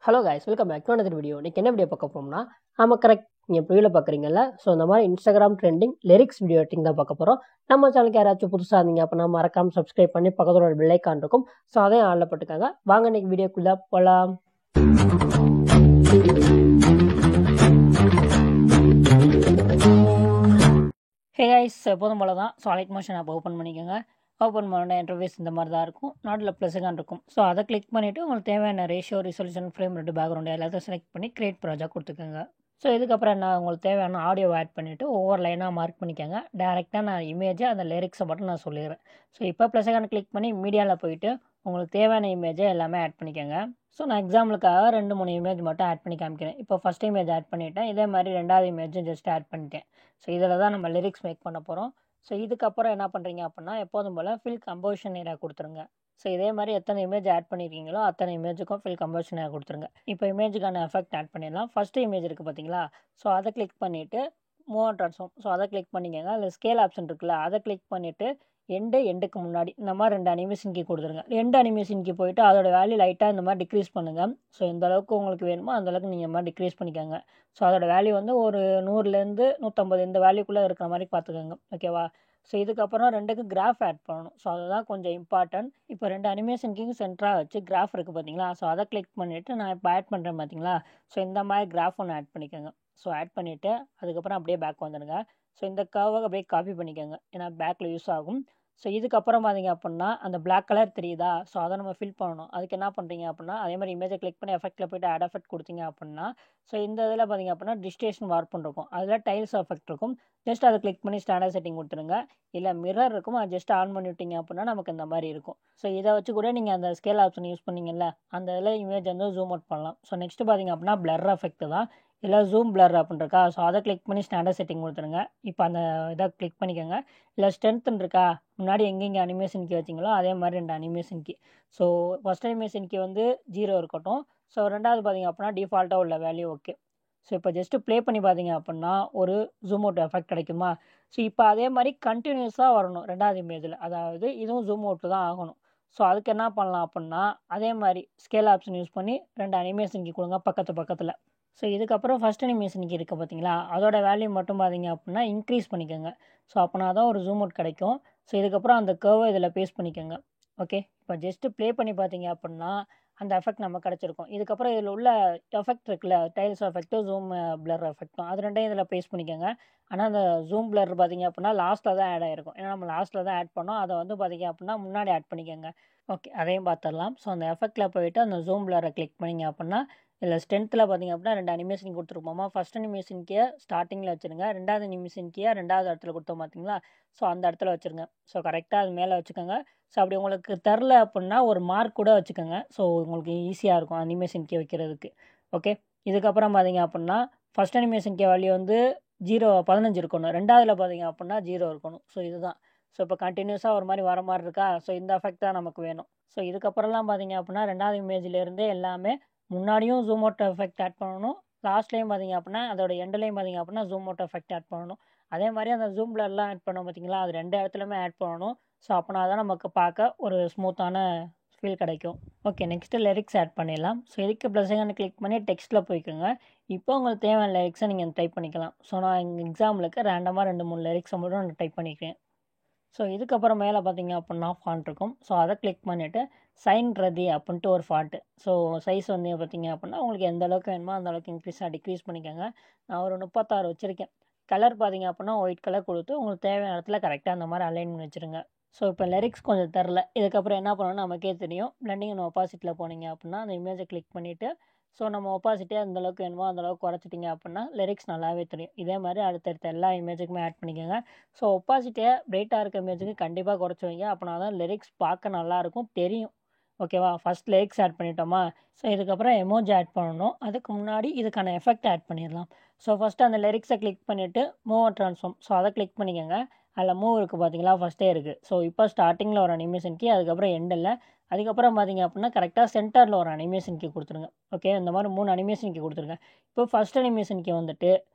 Hello guys, welcome back to another video. இன்னைக்கு என்ன video பார்க்க போறோம்னா, ஆமாம் கரெக்ட், நீங்கள் இப்போ வீடியோ பார்க்குறீங்கல்ல. ஸோ இந்த மாதிரி Instagram trending lyrics video editing தான் பார்க்க போகிறோம். நம்ம சேனலுக்கு யாராச்சும் புதுசாக இருந்தீங்க அப்படின்னா மறக்காம சப்ஸ்கிரைப் பண்ணி பக்கத்தோட பெல் ஐக்கான் இருக்கும். ஸோ அதையும் ஆளில் போட்டுக்காங்க. வாங்க இன்னைக்கு வீடியோக்குள்ளே போகலாம். ஹே கைஸ், எப்போதும் போல தான். So Alight Motion app open பண்ணிக்கோங்க. ஓப்பன் பண்ண இன்டர்ஃபேஸ் இந்த மாதிரி தான் இருக்கும். நாட்டில் +க்கான் இருக்கும். ஸோ அதை கிளிக் பண்ணிவிட்டு உங்களுக்கு தேவையான ratio, resolution, frame rate, background எல்லாத்தையும் செலக்ட் பண்ணி கிரியேட் ப்ராஜெக்ட் கொடுத்துக்கோங்க. ஸோ இதுக்கப்புறம் என்ன, உங்களுக்கு தேவையான ஆடியோ ஆட் பண்ணிவிட்டு ஒவ்வொரு லைனாக மார்க் பண்ணிக்கோங்க. டேரெக்டாக நான் இமேஜை அந்த லிரிக்ஸை மட்டும் நான் சொல்லிடுறேன். ஸோ இப்போ +க்கான கிளிக் பண்ணி மீடியாவில் போயிட்டு உங்களுக்கு தேவையான இமேஜை எல்லாமே ஆட் பண்ணிக்கோங்க. ஸோ நான் எக்ஸாம்பிளுக்காக 2-3 இமேஜ் மட்டும் ஆட் பண்ணி காமிக்கிறேன். இப்போ ஃபஸ்ட் இமேஜ் ஆட் பண்ணிவிட்டேன். இதே மாதிரி ரெண்டாவது இமேஜும் ஜஸ்ட் ஆட் பண்ணிட்டேன். ஸோ இதில் தான் நம்ம லிரிக்ஸ் மேக் பண்ண போகிறோம். ஸோ இதுக்கப்புறம் என்ன பண்ணுறீங்க அப்படின்னா, எப்போதும் போல் ஃபில் கம்போசிஷன் ஏரியா கொடுத்துருங்க. ஸோ இதே மாதிரி எத்தனை இமேஜ் ஆட் பண்ணியிருக்கீங்களோ அத்தனை இமேஜுக்கும் ஃபில் கம்போசிஷன் ஏரியா கொடுத்துருங்க. இப்போ இமேஜுக்கான எஃபெக்ட் ஆட் பண்ணிடலாம். ஃபஸ்ட்டு இமேஜ் இருக்குது பார்த்தீங்களா, ஸோ அதை கிளிக் பண்ணிவிட்டு மூவ் ஆன் ட்ரான்ஸ்ஃபார்ம், ஸோ அதை கிளிக் பண்ணிக்கோங்க. அதில் ஸ்கேல் ஆப்ஷன் இருக்குல்ல, அதை கிளிக் பண்ணிவிட்டு எண்டுக்கு முன்னாடி இந்த மாதிரி 2 அனிமேஷன் கீ கொடுத்துருங்க. 2 அனிமேஷன் கீ போயிட்டு அதோட வேல்யூ லைட்டாக இந்த மாதிரி டிக்ரீஸ் பண்ணுங்கள். ஸோ எந்த அளவுக்கு உங்களுக்கு வேணுமோ அந்தளவுக்கு நீங்கள் மாதிரி டிக்ரீஸ் பண்ணிக்கோங்க. ஸோ அதோட வேல்யூ வந்து ஒரு 100லேருந்து 150 இந்த வேல்யூக்குள்ளே இருக்கிற மாதிரி பார்த்துக்கோங்க. ஓகேவா? ஸோ இதுக்கப்புறம் 2க்கு கிராஃப் ஆட் பண்ணணும். ஸோ அதுதான் கொஞ்சம் இம்பார்ட்டன்ட். இப்போ 2 அனிமேஷனுக்கு சென்டராக வச்சு கிராஃப் இருக்குது பார்த்தீங்களா, ஸோ அதை கிளிக் பண்ணிவிட்டு நான் இப்போ ஆட் பண்ணுறேன் பார்த்தீங்களா, ஸோ இந்த மாதிரி கிராஃப் ஒன்று ஆட் பண்ணிக்கோங்க. ஸோ ஆட் பண்ணிவிட்டு அதுக்கப்புறம் அப்படியே பேக் வந்துடுங்க. ஸோ இந்த கர்வை அப்படியே காப்பி பண்ணிக்கோங்க, ஏன்னா பேக்கில் யூஸ் ஆகும். ஸோ இதுக்கப்புறம் பார்த்தீங்க அப்படின்னா அந்த பிளாக் கலர் தெரியுதா, ஸோ அதை நம்ம ஃபில் பண்ணணும். அதுக்கு என்ன பண்ணுறீங்க அப்படின்னா, அதே மாதிரி இமேஜை கிளிக் பண்ணி எஃபெக்ட்டில் போய்ட்டு ஆட் எஃபெக்ட் கொடுத்தீங்க அப்படின்னா, ஸோ இந்த இதில் பார்த்தீங்க அப்படின்னா டிஸ்டேஷன் வார்ப்புன்னு இருக்கும். அதில் டைல்ஸ் எஃபெக்ட் இருக்கும். ஜஸ்ட் அதை கிளிக் பண்ணி ஸ்டாண்டர்ட் செட்டிங் கொடுத்துருங்க. இல்லை மிரர் இருக்கும், அதை ஜஸ்ட் ஆன் பண்ணி விட்டீங்க அப்படின்னா நமக்கு இந்த மாதிரி இருக்கும். ஸோ இதை வச்சு கூட நீங்கள் அந்த ஸ்கேல் ஆப்ஷன் யூஸ் பண்ணிங்கல்ல, அந்த இதில் இமேஜ் வந்து ஜூம் அவுட் பண்ணலாம். ஸோ நெக்ஸ்ட்டு பார்த்தீங்க அப்படின்னா பிளர் எஃபெக்ட் தான். இல்லை ஜூம் பிளர் அப்படின்னு இருக்கா, ஸோ அதை கிளிக் பண்ணி ஸ்டாண்டர்ட் செட்டிங் கொடுத்துருங்க. இப்போ அந்த இதை கிளிக் பண்ணிக்கோங்க. இல்லை ஸ்ட்ரென்த்துன்னு இருக்கா, முன்னாடி எங்கெங்கே அனிமேஷன் கீ வச்சிங்களோ அதே மாதிரி 2 animation key. So first animation key வந்து 0 இருக்கட்டும். ஸோ ரெண்டாவது பார்த்தீங்க அப்படின்னா டிஃபால்ட்டாக உள்ள வேல்யூ ஓகே. ஸோ இப்போ ஜஸ்ட்டு ப்ளே பண்ணி பார்த்தீங்க அப்படின்னா ஒரு ஜூம் அவுட் எஃபெக்ட் கிடைக்குமா. ஸோ இப்போ அதே மாதிரி கண்டினியூஸாக வரணும் ரெண்டாவது இமேஜில், அதாவது இதுவும் ஜூம் அவுட்டு தான் ஆகணும். ஸோ அதுக்கு என்ன பண்ணலாம் அப்படின்னா, அதே மாதிரி ஸ்கேல் ஆப்ஷன் யூஸ் பண்ணி 2 அனிமேஷன் கீ கொடுங்க பக்கத்தில். ஸோ இதுக்கப்புறம் ஃபஸ்ட் அனிமேஷனுக்கு இருக்குது பார்த்தீங்களா, அதோட வேல்யூ மட்டும் பார்த்தீங்க அப்படின்னா இன்க்ரீஸ் பண்ணிக்கோங்க. ஸோ அப்போனா தான் ஒரு ஜூம் அவுட் கிடைக்கும். ஸோ இதுக்கப்புறம் அந்த கர்வை இதில் பேஸ்ட் பண்ணிக்கோங்க. ஓகே, இப்போ ஜஸ்ட்டு ப்ளே பண்ணி பார்த்தீங்க அப்படின்னா அந்த எஃபெக்ட் நமக்கு கிடச்சிருக்கும். இதுக்கப்புறம் இதில் உள்ள எஃபெக்ட் இருக்குல்ல, டைல்ஸ் எஃபெக்ட்டும் ஜூம் பிளர் எஃபெக்ட்டும், அது ரெண்டையும் இதில் பேஸ்ட் பண்ணிக்கோங்க. ஆனால் அந்த ஜூம் பிளர் பார்த்தீங்க அப்படின்னா லாஸ்ட்டில் தான் ஆட் ஆகிருக்கும், ஏன்னா நம்ம லாஸ்ட்டில் தான் ஆட் பண்ணோம். அதை வந்து பார்த்தீங்க அப்படின்னா முன்னாடி ஆட் பண்ணிக்கோங்க. ஓகே, அதையும் பார்த்துடலாம். ஸோ அந்த எஃபெக்ட்டில் போயிட்டு அந்த ஜூம் பிளரை கிளிக் பண்ணிங்க அப்படின்னா இதில் ஸ்ட்ரென்த்தில் பார்த்தீங்க அப்படின்னா 2 அனிமேஷன் கொடுத்துருப்போமா. ஃபஸ்ட் அனிமேஷன் கீயை ஸ்டார்டிங்கில் வச்சுருங்க. ரெண்டாவது அனிமேஷன் கீயை ரெண்டாவது இடத்துல கொடுத்தோம் பார்த்தீங்களா, ஸோ அந்த இடத்துல வச்சுருங்க. ஸோ கரெக்டாக அது மேலே வச்சுக்கோங்க. ஸோ அப்படி உங்களுக்கு தெரில அப்படின்னா ஒரு மார்க் கூட வச்சுக்கோங்க. ஸோ உங்களுக்கு ஈஸியாக இருக்கும் அனிமேஷன் கீ வைக்கிறதுக்கு. ஓகே, இதுக்கப்புறம் பார்த்தீங்க அப்படின்னா ஃபஸ்ட் அனிமேஷன் கீ வேல்யூ வந்து 15 இருக்கணும். ரெண்டாவதில் பார்த்தீங்க அப்படின்னா 0 இருக்கணும். ஸோ இதுதான். ஸோ இப்போ கண்டினியூஸாக ஒரு மாதிரி வர மாதிரி இருக்கா, ஸோ இந்த எஃபெக்ட் தான் நமக்கு வேணும். ஸோ இதுக்கப்புறம்லாம் பார்த்தீங்க அப்படின்னா ரெண்டாவது இமேஜ்லேருந்தே எல்லாமே முன்னாடியும் ஜூம் அவுட் எஃபெக்ட் ஆட் பண்ணணும், லாஸ்ட்லேயும் பார்த்தீங்க அப்படின்னா அதோட எண்ட்லேயும் பார்த்தீங்க அப்படின்னா ஜூம் அவுட் எஃபெக்ட் ஆட் பண்ணணும். அதே மாதிரி அந்த ஜூம் பிளர்லாம் ஆட் பண்ணோம் பார்த்தீங்களா, அது 2 இடத்துலையுமே ஆட் பண்ணணும். ஸோ அப்போனா தான் நமக்கு பார்க்க ஒரு ஸ்மூத்தான ஃபீல் கிடைக்கும். ஓகே, நெக்ஸ்ட்டு லிரிக்ஸ் ஆட் பண்ணிடலாம். ஸோ இதுக்கு +க்கான கிளிக் பண்ணி டெக்ஸ்ட்டில் போய்க்குங்க. இப்போ உங்களுக்கு தேவையான லிரிக்ஸை நீங்கள் டைப் பண்ணிக்கலாம். ஸோ நான் எங்கள் எக்ஸாம்பிளுக்கு ரேண்டமாக 2-3 லிரிக்ஸை மட்டும் நான் டைப் பண்ணிக்கிறேன். ஸோ இதுக்கப்புறம் மேலே பார்த்தீங்க அப்படின்னா ஃபாண்ட் இருக்கும். ஸோ அதை கிளிக் பண்ணிவிட்டு சைன் ரதி அப்படின்ட்டு ஒரு ஃபாண்ட்டு. ஸோ சைஸ் வந்து பார்த்தீங்க அப்படின்னா உங்களுக்கு எந்த அளவுக்கு வேணுமோ அந்த அளவுக்கு டிக்ரீஸ் பண்ணிக்கோங்க. நான் ஒரு 36 வச்சுருக்கேன். கலர் பார்த்தீங்க அப்படின்னா ஒயிட் கலர் கொடுத்து உங்களுக்கு தேவையான இடத்துல கரெக்டாக அந்த மாதிரி அலைன் பண்ணி வச்சுருங்க. ஸோ இப்போ லிரிக்ஸ் கொஞ்சம் தெரில, இதுக்கப்புறம் என்ன பண்ணணும்னு நமக்கே தெரியும். பிளெண்டிங் அண்ட் ஒப்பாசிட்டியில் போனீங்க அப்படின்னா அந்த இமேஜை கிளிக் பண்ணிவிட்டு ஸோ நம்ம ஒப்பாசிட்டியாக எந்த அளவுக்கு வேணுமோ அந்த அளவுக்கு குறைச்சிட்டிங்க அப்படின்னா லிரிக்ஸ் நல்லாவே தெரியும். இதே மாதிரி அடுத்தடுத்த எல்லா இமேஜுக்குமே ஆட் பண்ணிக்கோங்க. ஸோ ஒப்பாசிட்டியை பிரைட்டாக இருக்க இமேஜுக்கு கண்டிப்பாக குறைச்சி வைங்க, அப்படின்னா தான் லிரிக்ஸ் பார்க்க நல்லாயிருக்கும், தெரியும். ஓகேவா, ஃபஸ்ட் லிரிக்ஸ் ஆட் பண்ணிட்டோமா. ஸோ இதுக்கப்புறம் எமோஜி ஆட் பண்ணணும். அதுக்கு முன்னாடி இதுக்கான எஃபெக்ட் ஆட் பண்ணிடலாம். ஸோ ஃபஸ்ட்டு அந்த லிரிக்ஸை கிளிக் பண்ணிவிட்டு மூவ் அண்ட் ட்ரான்ஸ்ஃபார்ம், ஸோ அதை கிளிக் பண்ணிக்கோங்க. அதில் மூவ் இருக்குது பார்த்தீங்களா, ஃபஸ்ட்டே இருக்குது. ஸோ இப்போ ஸ்டார்டிங்கில் ஒரு அனிமேஷன் கீ, அதுக்கப்புறம் எண்டில், அதுக்கப்புறம் பார்த்தீங்க அப்படின்னா கரெக்டாக சென்டரில் ஒரு அனிமேஷன் கீ கொடுத்துருங்க. ஓகே, இந்த மாதிரி 3 அனிமேஷன் கீ கொடுத்துருங்க. இப்போ ஃபஸ்ட் அனிமேஷன் கீ வந்துட்டு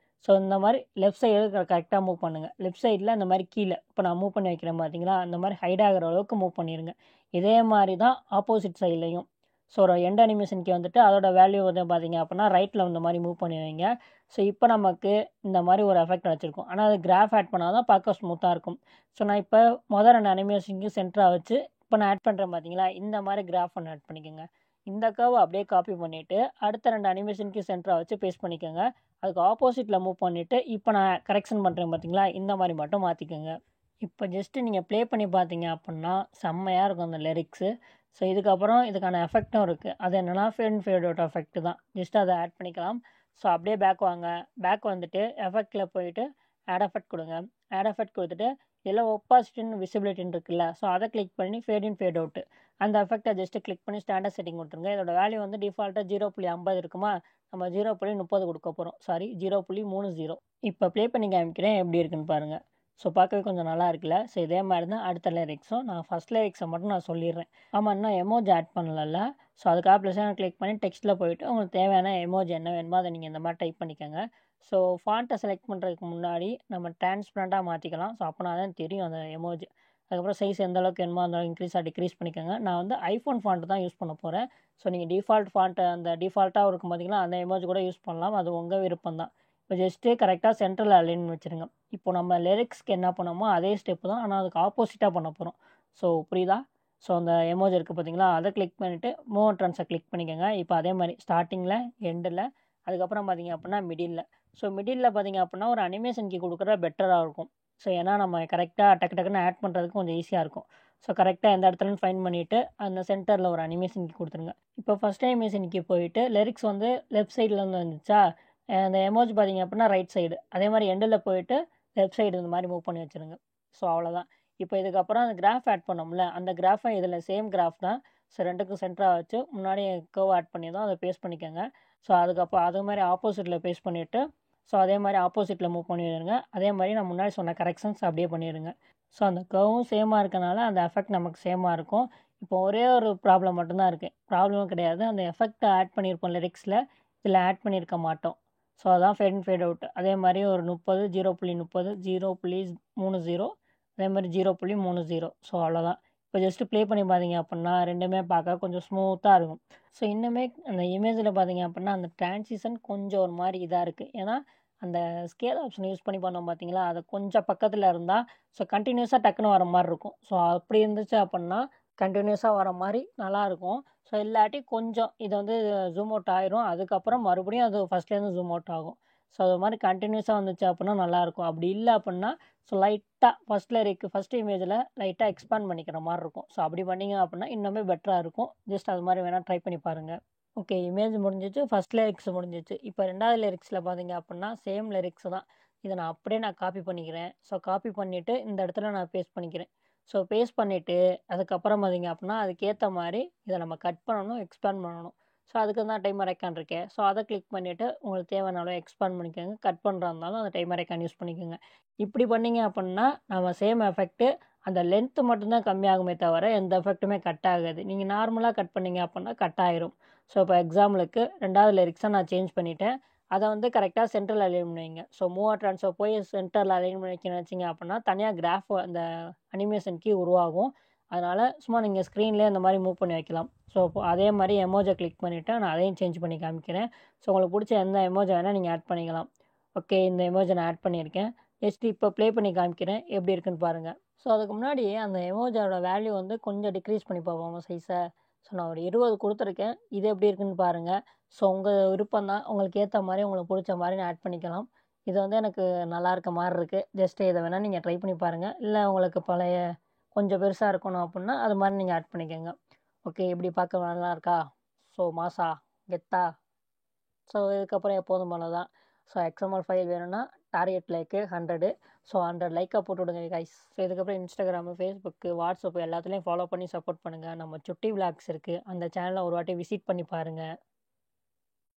ஸோ இந்த மாதிரி லெஃப்ட் சைடு கரெக்டாக மூவ் பண்ணுங்கள். லெஃப்ட் சைடில் இந்த மாதிரி கீழே இப்போ நான் மூவ் பண்ணி வைக்கிறேன் பார்த்தீங்களா, அந்த மாதிரி ஹைட் ஆகிற அளவுக்கு மூவ் பண்ணிடுங்க. இதே மாதிரி தான் ஆப்போசிட் சைட்லையும். ஸோ ஒரு எண்ட் அனிமேஷன் கீ வந்துட்டு அதோட வேல்யூ வந்து பார்த்தீங்க அப்படின்னா ரைட்டில் இந்த மாதிரி மூவ் பண்ணி வைங்க. ஸோ இப்போ நமக்கு இந்த மாதிரி ஒரு எஃபெக்ட் வச்சுருக்கோம். ஆனால் அது கிராஃப் ஆட் பண்ணால் தான் பார்க்க ஸ்மூத்தாக இருக்கும். ஸோ நான் இப்போ மொதல் 2 அனிமேஷனுக்கு சென்டராக வச்சு இப்போ நான் ஆட் பண்ணுறேன் பார்த்தீங்களா, இந்த மாதிரி கிராஃப் ஒன்று ஆட் பண்ணிக்கோங்க. இந்த கர்வ் அப்படியே காப்பி பண்ணிவிட்டு அடுத்த 2 அனிமேஷனுக்கு சென்டராக வச்சு பேஸ்ட் பண்ணிக்கோங்க. அதுக்கு ஆப்போசிட்டில் மூவ் பண்ணிவிட்டு இப்போ நான் கரெக்ஷன் பண்ணுறேன் பார்த்தீங்களா, இந்த மாதிரி மட்டும் மாற்றிக்கோங்க. இப்போ ஜஸ்ட்டு நீங்கள் ப்ளே பண்ணி பார்த்தீங்க அப்படின்னா செம்மையாக இருக்கும் அந்த லிரிக்ஸு. ஸோ இதுக்கப்புறம் இதுக்கான எஃபெக்ட்டும் இருக்குது. அது என்னென்னா fade and fade out effect தான். ஜஸ்ட் அதை ஆட் பண்ணிக்கலாம். ஸோ அப்படியே பேக் வாங்க. பேக் வந்துட்டு எஃபெக்டில் போயிட்டு ஆட் எஃபெக்ட் கொடுங்க. ஆட் எஃபெக்ட் கொடுத்துட்டு இதில் ஒப்பாசிட்டின்னு விசிபிலிட்டின்னு இருக்குல்ல, ஸோ அதை கிளிக் பண்ணி ஃபேட் இன் ஃபேட் அவுட் அந்த எஃபெக்டை ஜஸ்ட்டு கிளிக் பண்ணி ஸ்டாண்டர்ட் செட்டிங் கொடுத்துருங்க. இதோட வேல்யூ வந்து டிஃபால்ட்டாக 0.50 இருக்குமா, நம்ம 0.30 கொடுக்க போகிறோம். சாரி 0.30. இப்போ ப்ளே பண்ணி காமிக்கிறேன் எப்படி இருக்குன்னு பாருங்கள். ஸோ பார்க்கவே கொஞ்சம் நல்லா இருக்குல்ல. ஸோ இதே மாதிரி தான் அடுத்த லிரிக்ஸும். நான் ஃபஸ்ட் லிரிக்ஸை மட்டும் நான் சொல்லிடுறேன். ஆமாம், இன்னும் எமோஜி ஆட் பண்ணல. ஸோ அதுக்காக ப்ளஸ்ஸாக கிளிக் பண்ணி டெக்ஸ்ட்டில் போயிட்டு உங்களுக்கு தேவையான எமோஜி என்ன வேணுமோ அதை நீங்கள் இந்த மாதிரி டைப் பண்ணிக்கோங்க. ஸோ ஃபாண்ட்டை செலக்ட் பண்ணுறதுக்கு முன்னாடி நம்ம டிரான்ஸ்பரண்ட்டாக மாற்றிக்கலாம். ஸோ அப்போனா தான் தெரியும் அந்த எமோஜி. அதுக்கப்புறம் சைஸ் எந்த அளவுக்கு வேணுமோ அந்த இன்க்ரீஸாக டிக்ரீஸ் பண்ணிக்கோங்க. நான் வந்து ஐஃபோன் ஃபாண்ட்டு தான் யூஸ் பண்ண போகிறேன். ஸோ நீங்கள் டிஃபால்ட் ஃபாண்ட்டு அந்த டிஃபால்ட்டாக இருக்கும் பார்த்தீங்களா, அந்த எமோஜி கூட யூஸ் பண்ணலாம். அது உங்கள் விருப்பம் தான். இப்போ ஜஸ்ட்டு கரெக்டாக சென்ட்ரல் அலைன் வச்சுருங்க. இப்போ நம்ம லிரிக்ஸ்க்கு என்ன பண்ணோமோ அதே ஸ்டெப்பு தான், ஆனால் அதுக்கு ஆப்போசிட்டாக பண்ண போகிறோம். ஸோ புரியுதா? ஸோ அந்த எமோஜி இருக்குது பார்த்தீங்களா, அதை கிளிக் பண்ணிவிட்டு மூவ் ட்ரான்ஸை கிளிக் பண்ணிக்கோங்க. இப்போ அதே மாதிரி ஸ்டார்டிங்கில், எண்டில், அதுக்கப்புறம் பார்த்தீங்க அப்படின்னா மிடில். ஸோ மிடில் பார்த்தீங்க அப்படின்னா ஒரு அனிமேஷன் கீ கொடுக்குறது பெட்டராக இருக்கும். ஸோ ஏன்னா நம்ம கரெக்டாக டக்கு டக்குன்னு ஆட் பண்ணுறதுக்கு கொஞ்சம் ஈஸியாக இருக்கும். ஸோ கரெக்டாக எந்த இடத்துலன்னு ஃபைண்ட் பண்ணிவிட்டு அந்த சென்டரில் ஒரு அனிமேஷன் கீ கொடுத்துருங்க. இப்போ ஃபஸ்ட் அனிமேஷன் கீ போயிட்டு லிரிக்ஸ் வந்து லெஃப்ட் சைட்லேருந்து வந்துச்சா, அந்த எமோஜி பார்த்தீங்க அப்படின்னா ரைட் சைடு. அதே மாதிரி எண்டில் போயிட்டு லெஃப்ட் சைடு இந்த மாதிரி மூவ் பண்ணி வச்சுருங்க. ஸோ அவ்வளோதான். இப்போ இதுக்கப்புறம் அந்த கிராஃப் ஆட் பண்ணோம்ல, அந்த கிராஃபை இதில் சேம் கிராஃப் தான். ஸோ 2க்கும் சென்டராக வச்சு முன்னாடி கர்வ் ஆட் பண்ணி தான் அதை பேஸ்ட் பண்ணிக்கோங்க. ஸோ அதுக்கப்புறம் அதே மாதிரி ஆப்போசிட்டில் பேஸ்ட் பண்ணிவிட்டு ஸோ அதே மாதிரி ஆப்போசிட்டில் மூவ் பண்ணிடுங்க. அதே மாதிரி நான் முன்னாடி சொன்ன கரெக்ஷன்ஸ் அப்படியே பண்ணிடுங்க. ஸோ அந்த கர்வும் சேமாக இருக்கனால அந்த எஃபெக்ட் நமக்கு சேமாக இருக்கும். இப்போ ஒரே ஒரு ப்ராப்ளம் மட்டும்தான் இருக்குது. ப்ராப்ளமும் கிடையாது, அந்த எஃபெக்டை ஆட் பண்ணியிருப்போம் லிரிக்ஸில், இதில் ஆட் பண்ணியிருக்க மாட்டோம். ஸோ அதான் ஃபேட் அண்ட் ஃபேட் அவுட். அதே மாதிரி ஒரு 30, 0.30, 0.30, அதே மாதிரி 0.30. ஸோ அவ்வளோதான். இப்போ ஜஸ்ட்டு ப்ளே பண்ணி பார்த்தீங்க அப்படின்னா ரெண்டுமே பார்க்க கொஞ்சம் ஸ்மூத்தாக இருக்கும். ஸோ இன்னுமே அந்த இமேஜில் பார்த்தீங்க அப்படின்னா அந்த ட்ரான்சிஷன் கொஞ்சம் ஒரு மாதிரி இதாக இருக்குது. ஏன்னா அந்த ஸ்கேல் ஆப்ஷன் யூஸ் பண்ணி பண்ணோம் பார்த்தீங்களா, அது கொஞ்சம் பக்கத்தில் இருந்தால் ஸோ கண்டினியூஸாக டக்குன்னு வர மாதிரி இருக்கும். ஸோ அப்படி இருந்துச்சு அப்படின்னா கண்டினியூஸாக வர மாதிரி நல்லாயிருக்கும். ஸோ இல்லாட்டி கொஞ்சம் இது வந்து ஜூம் அவுட் ஆயிரும். அதுக்கப்புறம் மறுபடியும் அது ஃபஸ்ட்லேருந்து ஜூம் அவுட் ஆகும். ஸோ அது மாதிரி கண்டினியூஸாக வந்துச்சு அப்படின்னா நல்லாயிருக்கும். அப்படி இல்லை அப்படின்னா ஸோ லைட்டாக ஃபஸ்ட் இமேஜில் லைட்டாக எக்ஸ்பேண்ட் பண்ணிக்கிற மாதிரி இருக்கும். ஸோ அப்படி பண்ணிங்க அப்படின்னா இன்னுமே பெட்டராக இருக்கும். ஜஸ்ட் அது மாதிரி வேணால் ட்ரை பண்ணி பாருங்கள். ஓகே, இமேஜ் முடிஞ்சிச்சு, ஃபஸ்ட் லிரிக்ஸ் முடிஞ்சிச்சு. இப்போ 2வது லிரிக்ஸில் பார்த்தீங்க அப்படின்னா சேம் லிரிக்ஸ் தான். இதை நான் அப்படியே காப்பி பண்ணிக்கிறேன். ஸோ காப்பி பண்ணிவிட்டு இந்த இடத்துல நான் பேஸ்ட் பண்ணிக்கிறேன். ஸோ பேஸ்ட் பண்ணிவிட்டு அதுக்கப்புறம் பார்த்தீங்க அப்படின்னா அதுக்கேற்ற மாதிரி இதை நம்ம கட் பண்ணணும், எக்ஸ்பேண்ட் பண்ணணும். ஸோ அதுக்கு தான் டைமர் ஐக்கான் இருக்கேன். ஸோ அதை கிளிக் பண்ணிவிட்டு உங்களுக்கு தேவையான அளவு எக்ஸ்பேண்ட் பண்ணிக்கோங்க. கட் பண்ணுறா இருந்தாலும் அந்த டைமர் ஐக்கான் யூஸ் பண்ணிக்கோங்க. இப்படி பண்ணிங்க அப்படின்னா நம்ம சேம் எஃபெக்ட்டு அந்த லென்த்து மட்டும்தான் கம்மியாகுமே தவிர எந்த எஃபெக்ட்டுமே கட் ஆகாது. நீங்கள் நார்மலாக கட் பண்ணிங்க அப்படின்னா கட் ஆயிரும். ஸோ இப்போ எக்ஸாம்பிளுக்கு 2வது லிரிக்ஸை நான் சேஞ்ச் பண்ணிவிட்டேன். அதை வந்து கரெக்டாக சென்ட்ரல் அலைன் பண்ணுவீங்க. ஸோ மூவ் ட்ரான்ஸ்ஃபர் போய் சென்டரில் அலைன் பண்ணி வச்சிங்க அப்படின்னா தனியாக கிராஃப் அந்த அனிமேஷன் கீ உருவாகும். அதனால் சும்மா நீங்கள் ஸ்க்ரீன்லேயே இந்த மாதிரி மூவ் பண்ணி வைக்கலாம். ஸோ அதே மாதிரி எமோஜை கிளிக் பண்ணிவிட்டு நான் அதையும் சேஞ்ச் பண்ணி காமிக்கிறேன். ஸோ உங்களுக்கு பிடிச்ச எந்த எமோஜை வேணால் நீங்கள் ஆட் பண்ணிக்கலாம். ஓகே, இந்த எமோஜை நான் ஆட் பண்ணியிருக்கேன். நெக்ஸ்ட் இப்போ ப்ளே பண்ணி காமிக்கிறேன் எப்படி இருக்குன்னு பாருங்கள். ஸோ அதுக்கு முன்னாடி அந்த எமோஜோட வேல்யூ வந்து கொஞ்சம் டிக்ரீஸ் பண்ணி பார்ப்போம் சைஸை. ஸோ நான் ஒரு 20 கொடுத்துருக்கேன். இது எப்படி இருக்குன்னு பாருங்கள். ஸோ உங்கள் விருப்பம் தான், உங்களுக்கு ஏற்ற மாதிரி உங்களுக்கு பிடிச்ச மாதிரி நான் ஆட் பண்ணிக்கலாம். இது வந்து எனக்கு நல்லா இருக்க மாதிரி இருக்குது. ஜஸ்ட்டு இதை வேணால் நீங்கள் ட்ரை பண்ணி பாருங்கள். இல்லை உங்களுக்கு பழைய கொஞ்சம் பெருசாக இருக்கணும் அப்படின்னா அது மாதிரி நீங்கள் ஆட் பண்ணிக்கோங்க. ஓகே, இப்படி பார்க்க நல்லா இருக்கா? ஸோ மாசா கெத்தா. ஸோ இதுக்கப்புறம் எப்போதும் போல தான். ஸோ XML ஃபைல் வேணும்னா டார்கெட் லைக்கு 100. ஸோ 100 லைக்காக போட்டு விடுங்க கைஸ். ஸோ இதுக்கப்புறம் இன்ஸ்டாகிராமு, ஃபேஸ்புக்கு, வாட்ஸ்அப்பு எல்லாத்துலேயும் ஃபாலோ பண்ணி சப்போர்ட் பண்ணுங்கள். நம்ம சுட்டி விளாக்ஸ் இருக்குது, அந்த சேனலை ஒரு வாட்டி விசிட் பண்ணி பாருங்கள்.